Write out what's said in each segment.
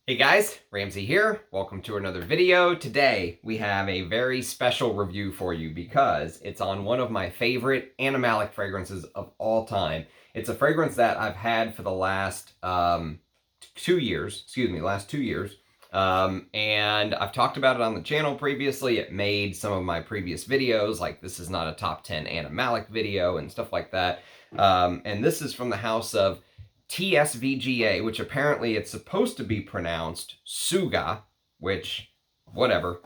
Hey guys, Ramsey here. Welcome to another video. Today we have a very special review for you because it's on one of my favorite animalic fragrances of all time. It's a fragrance that I've had for the last 2 years, last 2 years. And I've talked about it on the channel previously. It made some of my previous videos, like this is not a top 10 animalic video and stuff like that. And this is from the house of TSVGA, which apparently it's supposed to be pronounced Suga, which, whatever.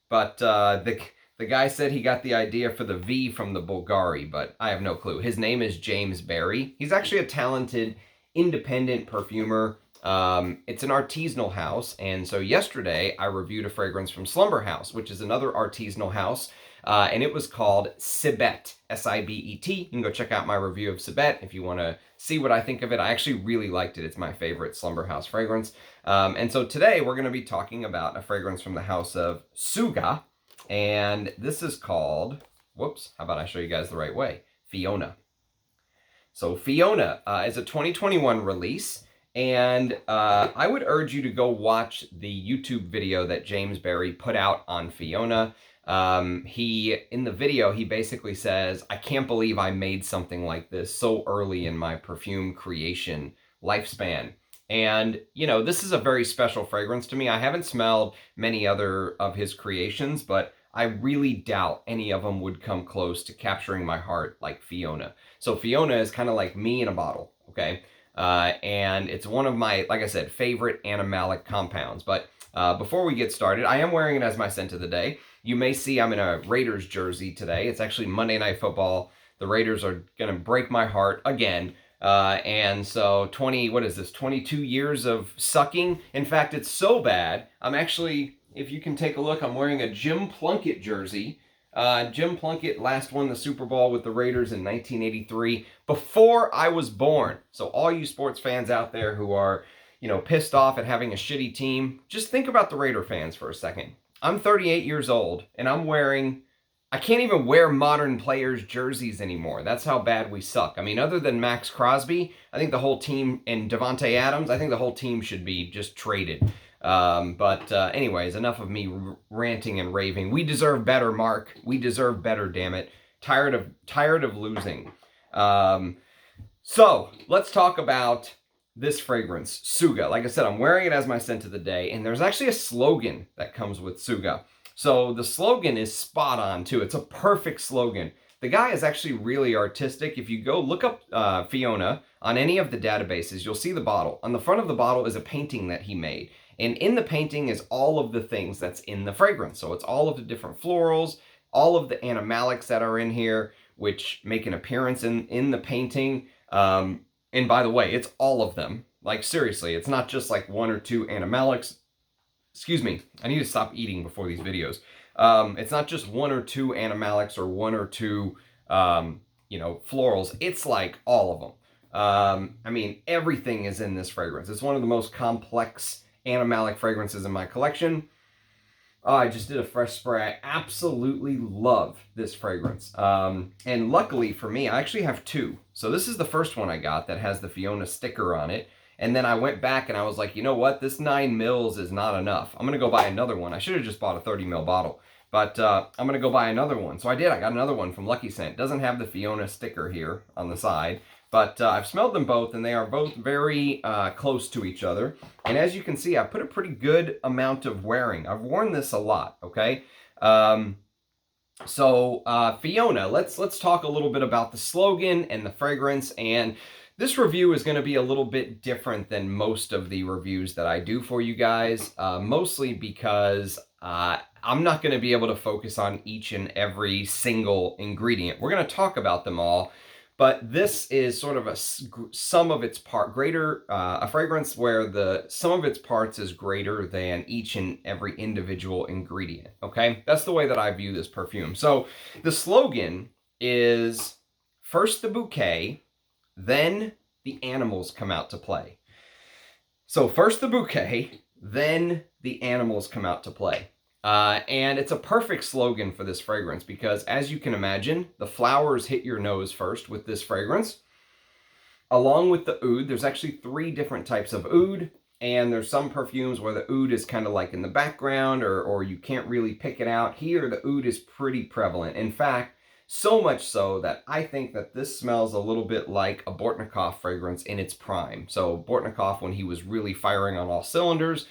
But the guy said he got the idea for the V from the Bulgari, but I have no clue. His name is James Barry. He's actually a talented, independent perfumer. It's an artisanal house, and so yesterday I reviewed a fragrance from Slumber House, which is another artisanal house, and it was called Sibet, S-I-B-E-T. You can go check out my review of Sibet if you want to see what I think of it. I actually really liked it. It's my favorite Slumber House fragrance. And so today we're going to be talking about a fragrance from the house of Suga, and this is called, whoops, how about I show you guys the right way, Fiona. So Fiona is a 2021 release, and I would urge you to go watch the YouTube video that James Barry put out on Fiona. In the video, he basically says, I can't believe I made something like this so early in my perfume creation lifespan. And, you know, this is a very special fragrance to me. I haven't smelled many other of his creations, but I really doubt any of them would come close to capturing my heart like Fiona. So Fiona is kind of like me in a bottle, okay? And it's one of my, like I said, favorite animalic compounds. But before we get started, I am wearing it as my scent of the day. You may see I'm in a Raiders jersey today. It's actually Monday Night Football. The Raiders are going to break my heart again. And so 22 years of sucking. In fact, it's so bad. I'm actually, if you can take a look, I'm wearing a Jim Plunkett jersey. Jim Plunkett last won the Super Bowl with the Raiders in 1983, before I was born. So all you sports fans out there who are, you know, pissed off at having a shitty team, just think about the Raider fans for a second. I'm 38 years old, and I can't even wear modern players' jerseys anymore. That's how bad we suck. I mean, other than Max Crosby, I think the whole team, and Devontae Adams, I think the whole team should be just traded. Anyways, enough of me ranting and raving. We deserve better, Mark. We deserve better, damn it. Tired of losing. So let's talk about this fragrance, Suga. Like I said, I'm wearing it as my scent of the day, and there's actually a slogan that comes with Suga. So the slogan is spot on too. It's a perfect slogan. The guy is actually really artistic. If you go look up Fiona on any of the databases, you'll see the bottle. On the front of the bottle is a painting that he made. And in the painting is all of the things that's in the fragrance. So it's all of the different florals, all of the animalics that are in here, which make an appearance in the painting. And by the way, it's all of them. Like, seriously, it's not just like one or two animalics. Excuse me, I need to stop eating before these videos. It's not just one or two animalics or one or two, florals. It's like all of them. I mean, everything is in this fragrance. It's one of the most complex animalic fragrances in my collection. Oh, I just did a fresh spray. I absolutely love this fragrance. And luckily for me, I actually have two. So this is the first one I got that has the Fiona sticker on it. And then I went back and I was like, you know what? This 9 mils is not enough. I'm going to go buy another one. I should have just bought a 30 ml bottle. But I'm going to go buy another one. So I did. I got another one from Lucky Scent. It doesn't have the Fiona sticker here on the side. But I've smelled them both, and they are both very close to each other. And as you can see, I put a pretty good amount of wearing. I've worn this a lot, okay? Fiona, let's talk a little bit about the slogan and the fragrance. And this review is going to be a little bit different than most of the reviews that I do for you guys, mostly because I'm not going to be able to focus on each and every single ingredient. We're going to talk about them all. But this is sort of a sum of its part, a fragrance where the sum of its parts is greater than each and every individual ingredient, okay? That's the way that I view this perfume. So the slogan is, first the bouquet, then the animals come out to play. So first the bouquet, then the animals come out to play. And it's a perfect slogan for this fragrance because, as you can imagine, the flowers hit your nose first with this fragrance. Along with the oud, there's actually 3 different types of oud. And there's some perfumes where the oud is kind of like in the background, or you can't really pick it out. Here, the oud is pretty prevalent. In fact, so much so that I think that this smells a little bit like a Bortnikov fragrance in its prime. So Bortnikov, when he was really firing on all cylinders,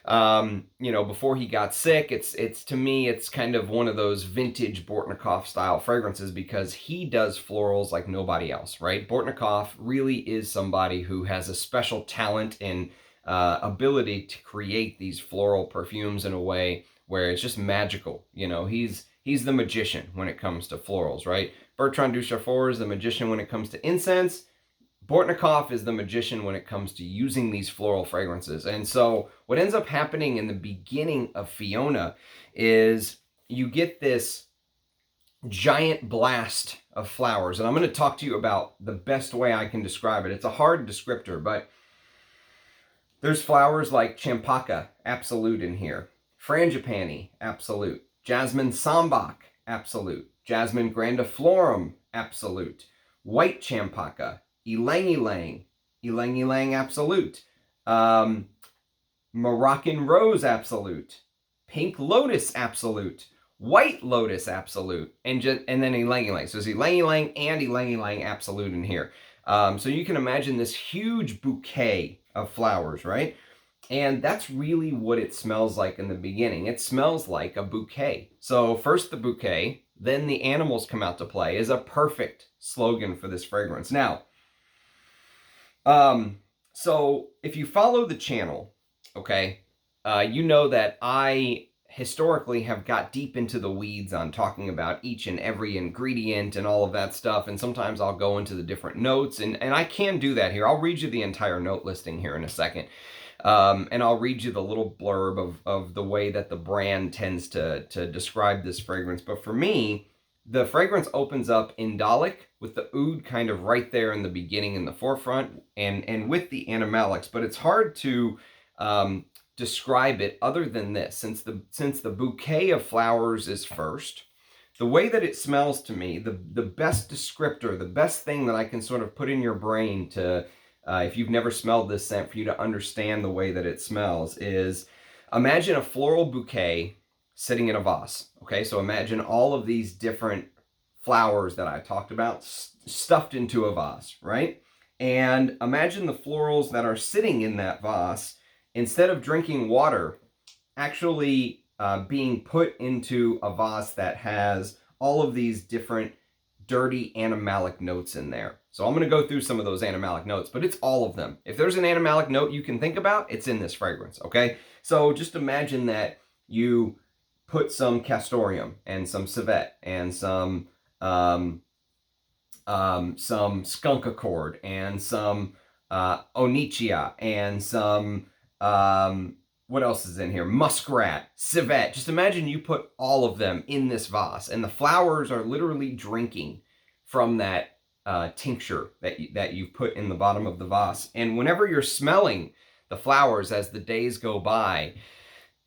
you know, before he got sick, it's to me, it's kind of one of those vintage Bortnikov style fragrances because he does florals like nobody else, right? Bortnikov really is somebody who has a special talent and ability to create these floral perfumes in a way where it's just magical. You know, he's the magician when it comes to florals, right? Bertrand Duchaufour is the magician when it comes to incense. Bortnikov is the magician when it comes to using these floral fragrances. And so what ends up happening in the beginning of Fiona is you get this giant blast of flowers. And I'm going to talk to you about the best way I can describe it. It's a hard descriptor, but there's flowers like Champaka, Absolute in here. Frangipani, Absolute. Jasmine Sambac, Absolute. Jasmine grandiflorum, Absolute. White Champaka, Ylang Ylang, Ylang Ylang Absolute. Moroccan Rose Absolute. Pink Lotus Absolute. White Lotus Absolute. And then Ylang Ylang. So there's Ylang Ylang and Ylang Ylang Absolute in here. So you can imagine this huge bouquet of flowers, right? And that's really what it smells like in the beginning. It smells like a bouquet. So first the bouquet, then the animals come out to play is a perfect slogan for this fragrance. Now, so if you follow the channel, okay, you know that I historically have got deep into the weeds on talking about each and every ingredient and all of that stuff. And sometimes I'll go into the different notes and I can do that here. I'll read you the entire note listing here in a second. And I'll read you the little blurb of the way that the brand tends to describe this fragrance. But for me, the fragrance opens up indolic with the oud kind of right there in the beginning in the forefront and with the animalics. But it's hard to describe it other than this. Since the bouquet of flowers is first, the way that it smells to me, the best descriptor, the best thing that I can sort of put in your brain to, if you've never smelled this scent, for you to understand the way that it smells is, imagine a floral bouquet sitting in a vase. Okay, so imagine all of these different flowers that I talked about stuffed into a vase, right? And imagine the florals that are sitting in that vase, instead of drinking water, actually being put into a vase that has all of these different dirty animalic notes in there. So I'm going to go through some of those animalic notes, but it's all of them. If there's an animalic note you can think about, it's in this fragrance, okay? So just imagine that you put some castoreum and some civet and some skunk accord and some onychia and some what else is in here? Muskrat, civet. Just imagine you put all of them in this vase, and the flowers are literally drinking from that tincture that you've put in the bottom of the vase. And whenever you're smelling the flowers as the days go by,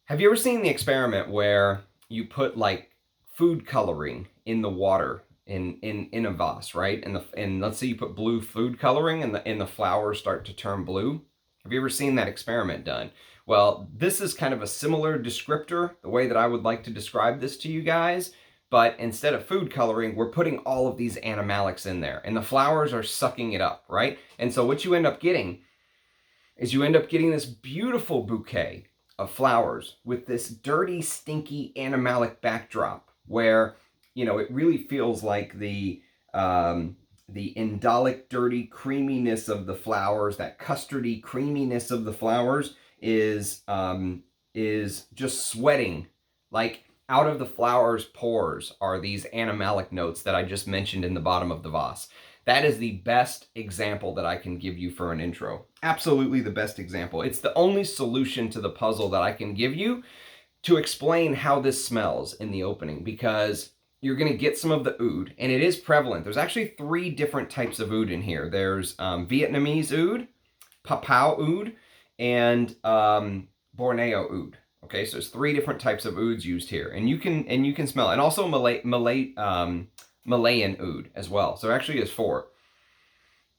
have you ever seen the experiment where you put like food coloring in the water in a vase, right? And let's say you put blue food coloring and the flowers start to turn blue. Have you ever seen that experiment done? Well, this is kind of a similar descriptor, the way that I would like to describe this to you guys, but instead of food coloring, we're putting all of these animalics in there, and the flowers are sucking it up, right? And so what you end up getting is this beautiful bouquet of flowers with this dirty, stinky animalic backdrop where, you know, it really feels like the indolic, dirty creaminess of the flowers, that custardy creaminess of the flowers is just sweating. Like out of the flowers' pores are these animalic notes that I just mentioned in the bottom of the vase. That is the best example that I can give you for an intro. Absolutely the best example. It's the only solution to the puzzle that I can give you to explain how this smells in the opening, because you're going to get some of the oud, and it is prevalent. There's actually 3 different types of oud in here. There's Vietnamese oud, Papau oud, and Borneo oud. Okay, so there's 3 different types of ouds used here, and you can smell it. And also Malayan oud as well. So actually, it's 4.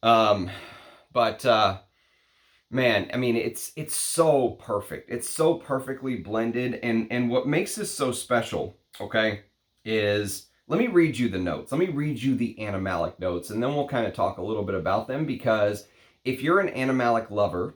But Man, I mean, it's so perfect. It's so perfectly blended, and what makes this so special, okay, is let me read you the notes. Let me read you the animalic notes, and then we'll kind of talk a little bit about them because if you're an animalic lover,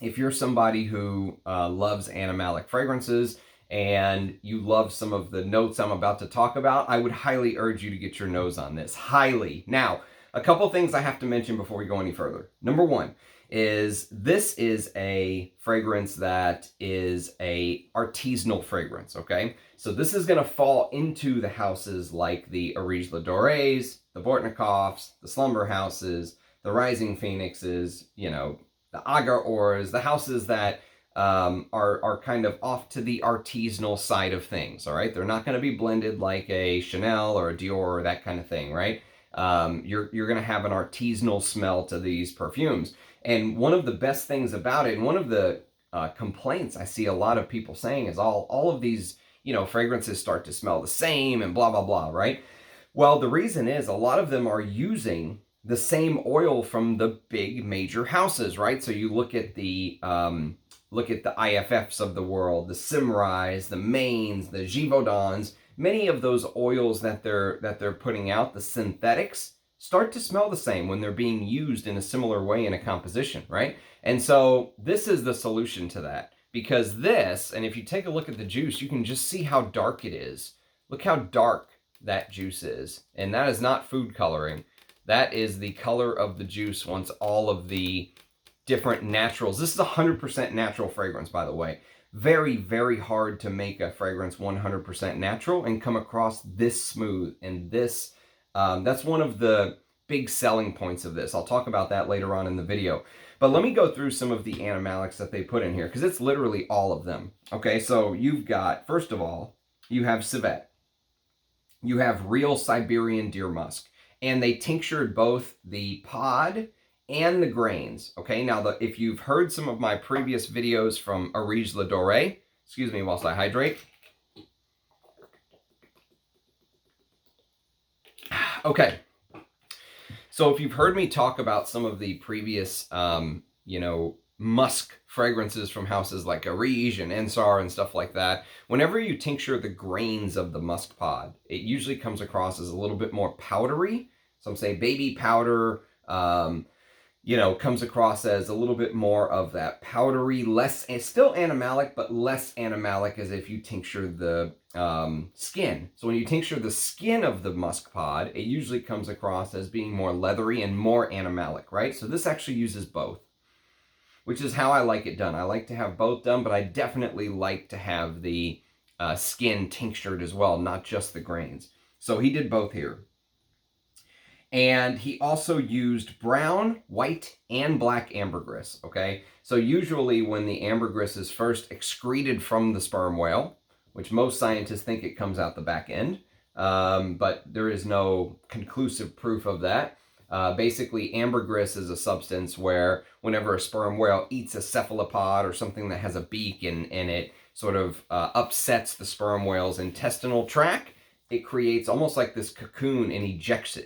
if you're somebody who loves animalic fragrances and you love some of the notes I'm about to talk about, I would highly urge you to get your nose on this. Highly. Now, a couple things I have to mention before we go any further. Number one is this is a fragrance that is a artisanal fragrance, okay? So this is going to fall into the houses like the Orige La Dorés, the Bortnikoffs, the Slumber Houses, the Rising Phoenixes, you know, the Agar Ors, the houses that are kind of off to the artisanal side of things, all right? They're not going to be blended like a Chanel or a Dior or that kind of thing, right? You're going to have an artisanal smell to these perfumes. And one of the best things about it, and one of the complaints I see a lot of people saying is all of these, you know, fragrances start to smell the same and blah, blah, blah, right? Well, the reason is a lot of them are using the same oil from the big major houses, right? So you look at the IFFs of the world, the Simrise, the Mains, the Givaudan's. Many of those oils that they're putting out, the synthetics, start to smell the same when they're being used in a similar way in a composition, right? And so this is the solution to that, because this, and if you take a look at the juice, you can just see how dark it is. Look how dark that juice is, and that is not food coloring. That is the color of the juice once all of the different naturals. This is 100% natural fragrance, by the way. Very, very hard to make a fragrance 100% natural and come across this smooth. And this, that's one of the big selling points of this. I'll talk about that later on in the video. But let me go through some of the animalics that they put in here, because it's literally all of them. Okay, so you've got, first of all, you have civet. You have real Siberian deer musk. And they tinctured both the pod and the grains. Okay, now if you've heard some of my previous videos from Orige La Doré, excuse me whilst I hydrate. Okay, so if you've heard me talk about some of the previous, you know, musk fragrances from houses like Orige and Ensar and stuff like that, whenever you tincture the grains of the musk pod, it usually comes across as a little bit more powdery. Some say baby powder, you know, comes across as a little bit more of that powdery, less, it's still animalic, but less animalic as if you tincture the skin. So when you tincture the skin of the musk pod, it usually comes across as being more leathery and more animalic, right? So this actually uses both, which is how I like it done. I like to have both done, but I definitely like to have the skin tinctured as well, not just the grains. So he did both here. And he also used brown, white, and black ambergris, okay? So usually when the ambergris is first excreted from the sperm whale, which most scientists think it comes out the back end, but there is no conclusive proof of that. Basically, ambergris is a substance where whenever a sperm whale eats a cephalopod or something that has a beak and it sort of upsets the sperm whale's intestinal tract, it creates almost like this cocoon and ejects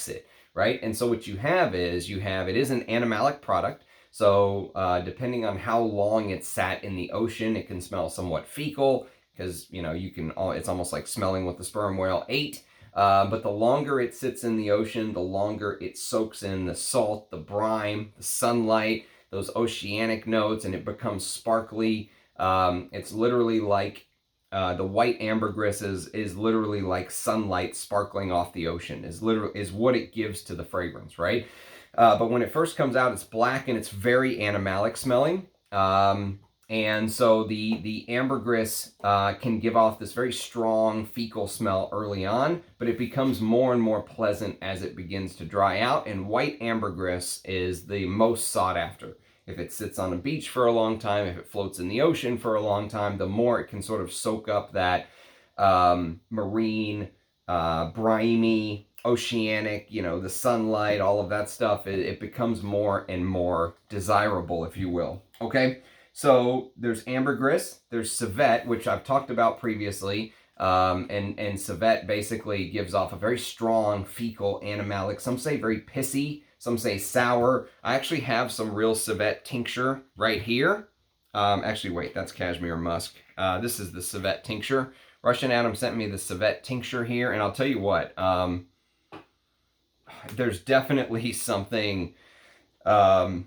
it, right? And so what you have is, it is an animalic product. So depending on how long it's sat in the ocean, it can smell somewhat fecal because, you know, it's almost like smelling what the sperm whale ate. But the longer it sits in the ocean, the longer it soaks in the salt, the brine, the sunlight, those oceanic notes, and it becomes sparkly. It's literally like the white ambergris is literally like sunlight sparkling off the ocean, is what it gives to the fragrance, right? But when it first comes out, it's black and it's very animalic smelling. And so the ambergris can give off this very strong fecal smell early on, but it becomes more and more pleasant as it begins to dry out. And white ambergris is the most sought after. If it sits on a beach for a long time, if it floats in the ocean for a long time, the more it can sort of soak up that marine, briny, oceanic, you know, the sunlight, all of that stuff, it becomes more and more desirable, if you will. Okay, so there's ambergris, there's civet, which I've talked about previously, and civet basically gives off a very strong fecal animalic, some say very pissy, Some say sour. I actually have some real civet tincture right here. Actually, wait, that's cashmere musk. This is the civet tincture. Russian Adam sent me the civet tincture here, and I'll tell you what, there's definitely something tough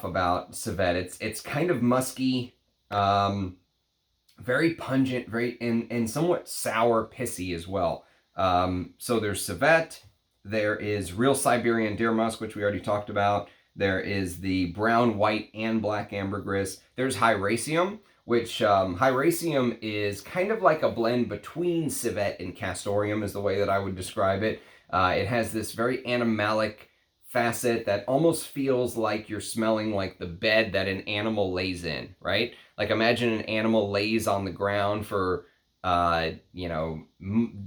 about civet. It's kind of musky, very pungent, and somewhat sour, pissy as well. So there's civet, there is real Siberian deer musk, which we already talked about. There is the brown, white, and black ambergris. There's Hyraceum, which Hyraceum is kind of like a blend between civet and castoreum is the way that I would describe it. It has this very animalic facet that almost feels like you're smelling like the bed that an animal lays in, right? Like imagine an animal lays on the ground for,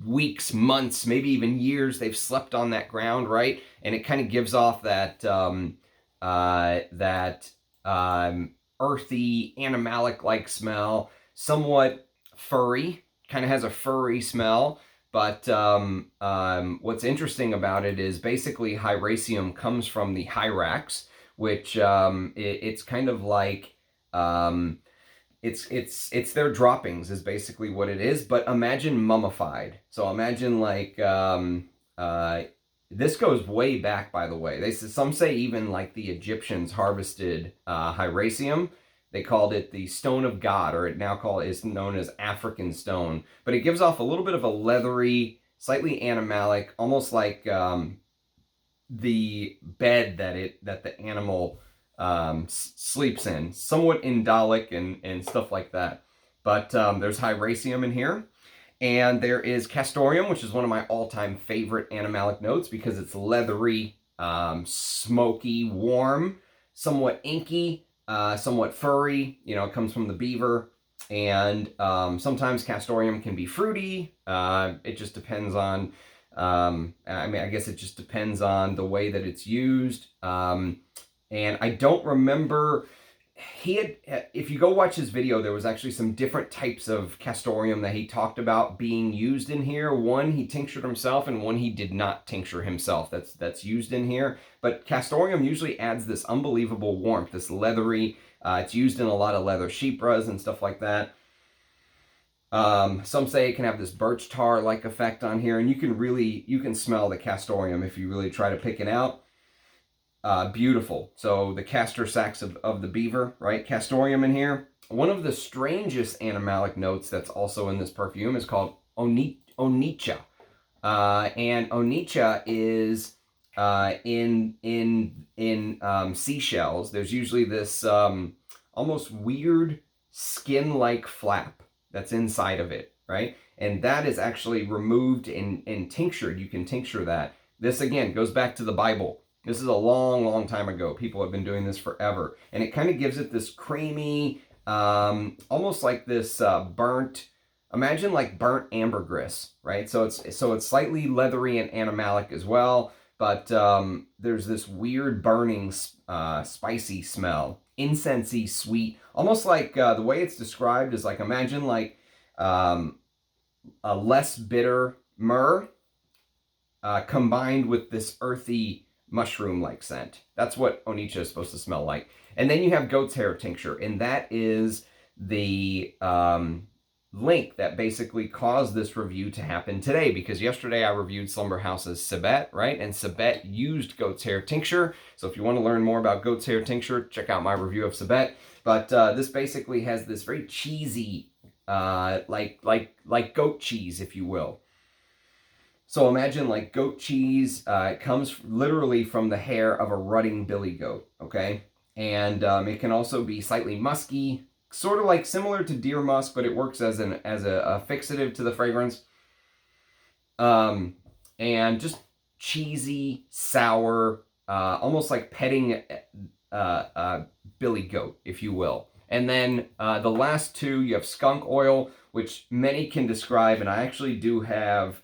weeks, months, maybe even years. They've slept on that ground, right? And it kind of gives off that, earthy, animalic-like smell, somewhat furry, kind of has a furry smell. But what's interesting about it is basically Hyraceum comes from the hyrax, which it's kind of like it's their droppings is basically what it is. But imagine mummified. So imagine like this goes way back, by the way. Some say even like the Egyptians harvested Hyraceum. They called it the stone of God, or it now is known as African stone. But it gives off a little bit of a leathery, slightly animalic, almost like the bed that the animal sleeps in, somewhat indolic and stuff like that. But there's Hyraceum in here. And there is castoreum, which is one of my all-time favorite animalic notes because it's leathery, smoky, warm, somewhat inky, somewhat furry. It comes from the beaver. And sometimes castoreum can be fruity. It just depends on, I guess it just depends on the way that it's used. And I don't remember, if you go watch his video, there was actually some different types of castoreum that he talked about being used in here. One he tinctured himself, and one he did not tincture himself. That's used in here. But castoreum usually adds this unbelievable warmth, this leathery. It's used in a lot of leather sheepras and stuff like that. Some say it can have this birch tar-like effect on here, and you can smell the castoreum if you really try to pick it out. Beautiful. So the castor sacs of the beaver, right? Castoreum in here. One of the strangest animalic notes that's also in this perfume is called onycha. And onycha is in seashells. There's usually this almost weird skin-like flap that's inside of it, right? And that is actually removed and tinctured. You can tincture that. This again goes back to the Bible. This is a long, long time ago. People have been doing this forever. And it kind of gives it this creamy, almost like this burnt, imagine like burnt ambergris, right? So it's slightly leathery and animalic as well, but there's this weird burning, spicy smell, incensey, sweet, almost like the way it's described is like, imagine like a less bitter myrrh combined with this earthy mushroom-like scent. That's what onycha is supposed to smell like. And then you have goat's hair tincture, and that is the link that basically caused this review to happen today, because yesterday I reviewed Slumber House's Civet, right? And Civet used goat's hair tincture. So if you want to learn more about goat's hair tincture, check out my review of Civet. But this basically has this very cheesy, like goat cheese, if you will. So imagine like goat cheese. It comes literally from the hair of a rutting billy goat, okay? And it can also be slightly musky, sort of like similar to deer musk, but it works as a fixative to the fragrance. And just cheesy, sour, almost like petting billy goat, if you will. And then the last two, you have skunk oil, which many can describe, and I actually do have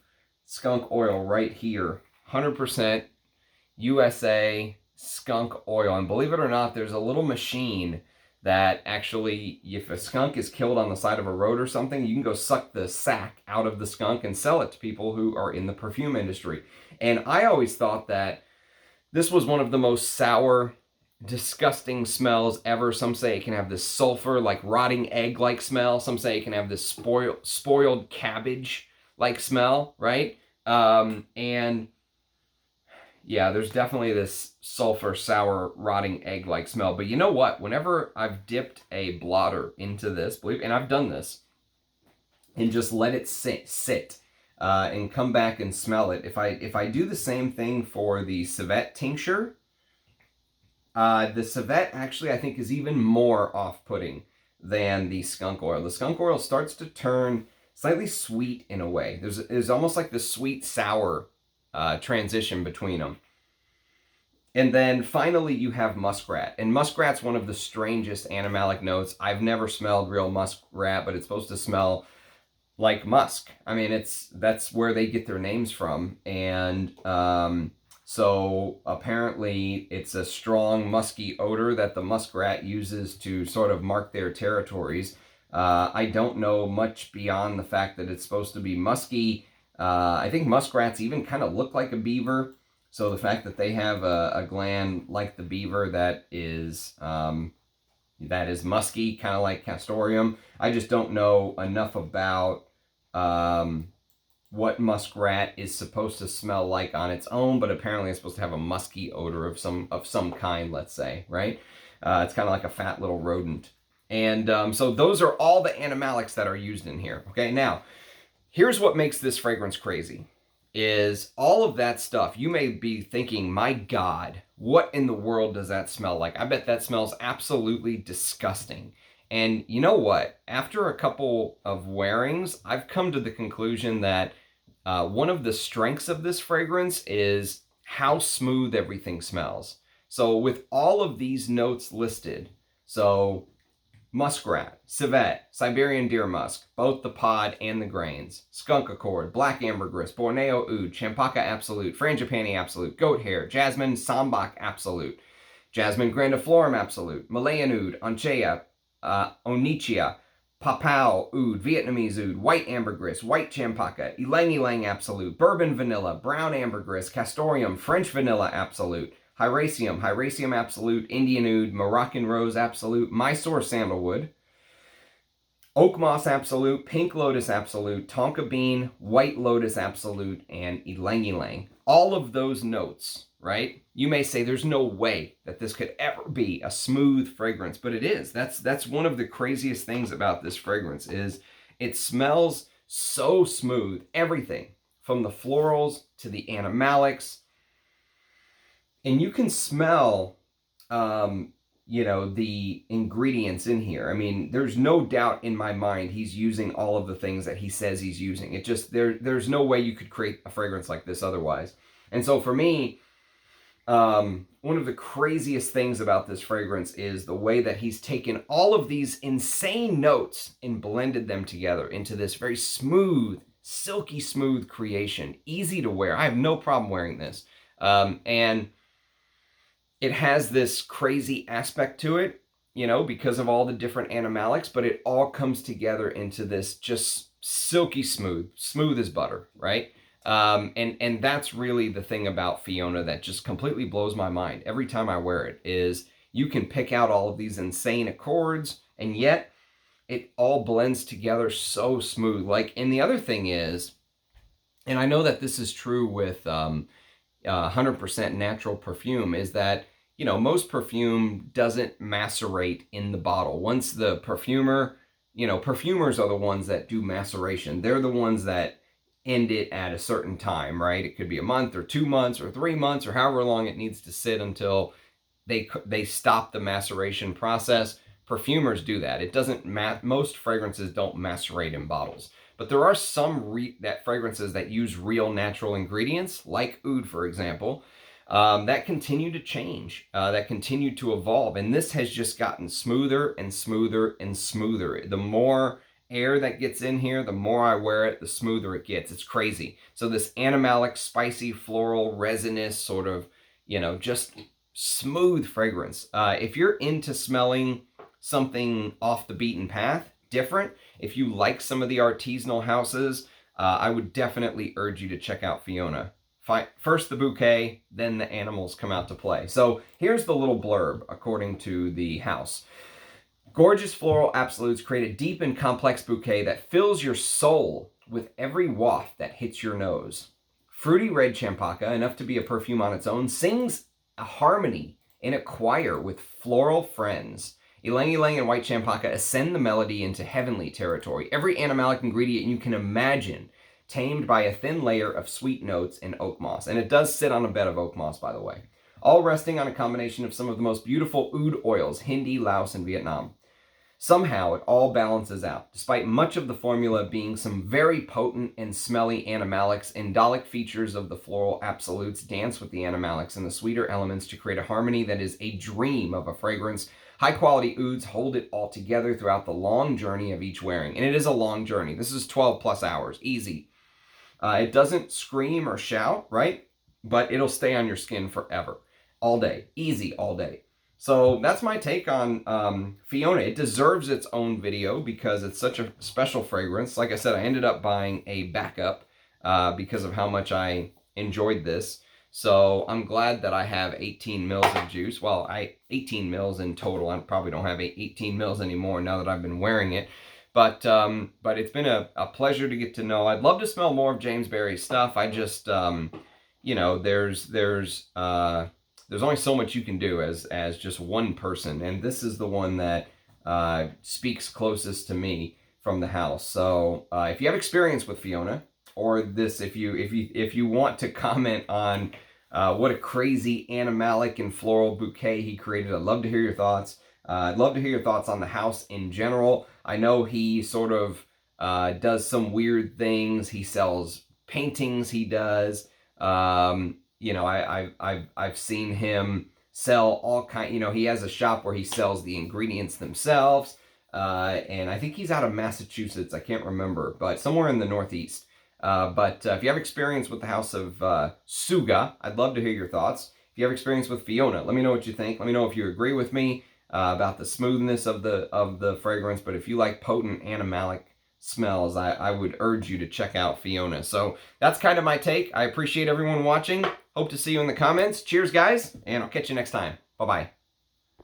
skunk oil right here, 100% USA skunk oil. And believe it or not, there's a little machine that actually, if a skunk is killed on the side of a road or something, you can go suck the sack out of the skunk and sell it to people who are in the perfume industry. And I always thought that This was one of the most sour, disgusting smells ever. Some say it can have this sulfur, like rotting egg-like smell. Some say it can have this spoiled cabbage-like smell, right? And yeah, there's definitely this sulfur, sour, rotting egg-like smell. But you know what? Whenever I've dipped a blotter into this, and I've done this, and just let it sit and come back and smell it. If I do the same thing for the civet tincture, the civet actually I think is even more off-putting than the skunk oil. The skunk oil starts to turn slightly sweet in a way. There's almost like the sweet-sour transition between them. And then finally you have muskrat. And muskrat's one of the strangest animalic notes. I've never smelled real muskrat, but it's supposed to smell like musk. I mean, that's where they get their names from. And so apparently it's a strong musky odor that the muskrat uses to sort of mark their territories. I don't know much beyond the fact that it's supposed to be musky. I think muskrats even kind of look like a beaver. So the fact that they have a gland like the beaver that is musky, kind of like castoreum. I just don't know enough about what muskrat is supposed to smell like on its own, but apparently it's supposed to have a musky odor of some kind, let's say, right? It's kind of like a fat little rodent. And so those are all the animalics that are used in here. Okay, now, here's what makes this fragrance crazy. Is all of that stuff, you may be thinking, my God, what in the world does that smell like? I bet that smells absolutely disgusting. And you know what? After a couple of wearings, I've come to the conclusion that one of the strengths of this fragrance is how smooth everything smells. So with all of these notes listed, so muskrat, civet, Siberian deer musk, both the pod and the grains, skunk accord, black ambergris, Borneo oud, champaca absolute, frangipani absolute, goat hair, jasmine sambac absolute, jasmine grandiflorum absolute, Malayan oud, onchea, onychia, papau oud, Vietnamese oud, white ambergris, white champaca, ylang ylang absolute, bourbon vanilla, brown ambergris, castoreum, French vanilla absolute, Hyraceum absolute, Indian oud, Moroccan rose absolute, Mysore sandalwood, oak moss absolute, pink lotus absolute, tonka bean, white lotus absolute, and ylang ylang. All of those notes, right? You may say there's no way that this could ever be a smooth fragrance, but it is. That's one of the craziest things about this fragrance is it smells so smooth. Everything from the florals to the animalics. And you can smell, the ingredients in here. I mean, there's no doubt in my mind he's using all of the things that he says he's using. It just, there's no way you could create a fragrance like this otherwise. And so for me, one of the craziest things about this fragrance is the way that he's taken all of these insane notes and blended them together into this very smooth, silky smooth creation. Easy to wear. I have no problem wearing this. And it has this crazy aspect to it, because of all the different animalics, but it all comes together into this just silky smooth as butter, right? And that's really the thing about Fiona that just completely blows my mind every time I wear it, is you can pick out all of these insane accords, and yet it all blends together so smooth. And the other thing is, and I know that this is true with 100% natural perfume, is that, most perfume doesn't macerate in the bottle. Once the perfumer, perfumers are the ones that do maceration. They're the ones that end it at a certain time, right? It could be a month or 2 months or 3 months or however long it needs to sit until they stop the maceration process. Perfumers do that. It doesn't, most fragrances don't macerate in bottles. But there are some fragrances that use real natural ingredients, like oud, for example, that continue to change, that continue to evolve. And this has just gotten smoother and smoother and smoother. The more air that gets in here, the more I wear it, the smoother it gets. It's crazy. So this animalic, spicy, floral, resinous, sort of, just smooth fragrance. If you're into smelling something off the beaten path, different, if you like some of the artisanal houses, I would definitely urge you to check out Fiona. first the bouquet, then the animals come out to play. So here's the little blurb according to the house. Gorgeous floral absolutes create a deep and complex bouquet that fills your soul with every waft that hits your nose. Fruity red champaca, enough to be a perfume on its own, sings a harmony in a choir with floral friends. Ylang ylang and white champaca ascend the melody into heavenly territory. Every animalic ingredient you can imagine, tamed by a thin layer of sweet notes and oak moss. And it does sit on a bed of oak moss, by the way. All resting on a combination of some of the most beautiful oud oils, Hindi, Laos, and Vietnam. Somehow it all balances out. Despite much of the formula being some very potent and smelly animalics, indolic features of the floral absolutes dance with the animalics and the sweeter elements to create a harmony that is a dream of a fragrance. High-quality ouds hold it all together throughout the long journey of each wearing. And it is a long journey. This is 12 plus hours. Easy. It doesn't scream or shout, right? But it'll stay on your skin forever. All day. Easy all day. So that's my take on Fiona. It deserves its own video because it's such a special fragrance. Like I said, I ended up buying a backup because of how much I enjoyed this. So I'm glad that I have 18 mils of juice. Well, 18 mils in total. I probably don't have 18 mils anymore now that I've been wearing it. But it's been a pleasure to get to know. I'd love to smell more of James Barry's stuff. I just, you know, there's only so much you can do as just one person, and this is the one that speaks closest to me from the house. So if you have experience with Fiona, or this, if you want to comment on what a crazy animalic and floral bouquet he created, I'd love to hear your thoughts. I'd love to hear your thoughts on the house in general. I know he sort of does some weird things. He sells paintings. He does. You know, I've seen him sell all kind. You know, he has a shop where he sells the ingredients themselves, and I think he's out of Massachusetts. I can't remember, but somewhere in the Northeast. But if you have experience with the house of TSVGA, I'd love to hear your thoughts. If you have experience with Fiona, let me know what you think. Let me know if you agree with me about the smoothness of the fragrance. But if you like potent animalic smells, I would urge you to check out Fiona. So that's kind of my take. I appreciate everyone watching. Hope to see you in the comments. Cheers, guys, and I'll catch you next time. Bye-bye.